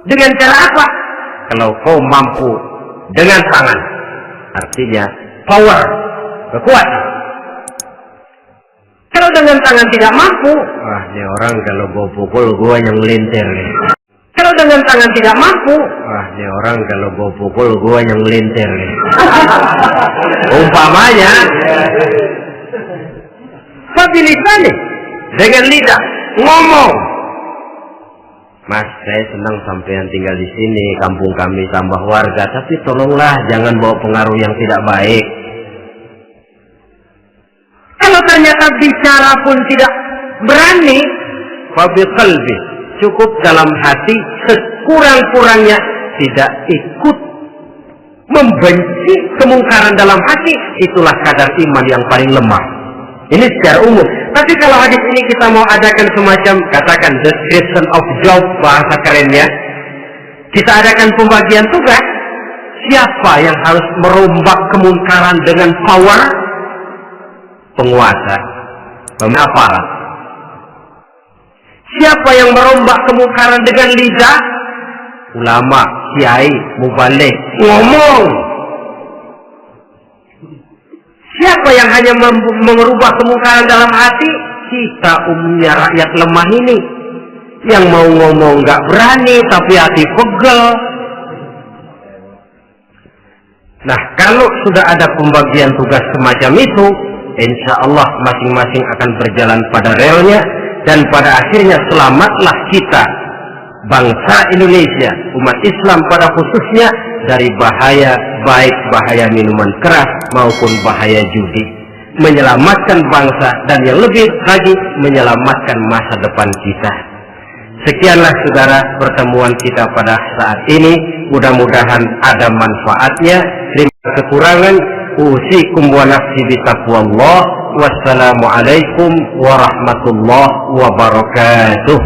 Dengan cara apa? Kalau kau mampu, dengan tangan. Artinya power, kekuatan. Kalau dengan tangan tidak mampu, wah, ini orang kalau gua pukul gua yang melintir nih. Kalau dengan tangan tidak mampu, wah, ini orang kalau gua pukul gua yang melintir nih. Umpamanya fabilisan nih, dengan lidah ngomong. Mas, saya senang sampean tinggal di sini, kampung kami tambah warga, tapi tolonglah jangan bawa pengaruh yang tidak baik. Kalau ternyata bicara pun tidak berani, fabiqalbi, cukup dalam hati, sekurang-kurangnya tidak ikut membenci kemungkaran dalam hati, itulah kadar iman yang paling lemah. Ini secara umum. Tapi kalau hadis ini kita mau adakan semacam, katakan description of job, bahasa kerennya, kita adakan pembagian tugas. Siapa yang harus merombak kemungkaran dengan power? Penguasa, aparat. Siapa yang merombak kemungkaran dengan lidah? Ulama, kiai, mubalik, ngomong. Siapa yang hanya merubah kemungkaran dalam hati? Kita umumnya rakyat lemah ini. Yang mau ngomong gak berani, tapi hati pegel. Nah, kalau sudah ada pembagian tugas semacam itu, insya Allah masing-masing akan berjalan pada relnya. Dan pada akhirnya selamatlah kita, bangsa Indonesia, umat Islam pada khususnya, dari bahaya, baik bahaya minuman keras maupun bahaya judi. Menyelamatkan bangsa dan yang lebih lagi menyelamatkan masa depan kita. Sekianlah saudara pertemuan kita pada saat ini. Mudah-mudahan ada manfaatnya. Terima kekurangan. Usikum wa nafsi bitaqwallah. Wassalamualaikum warahmatullahi wabarakatuh.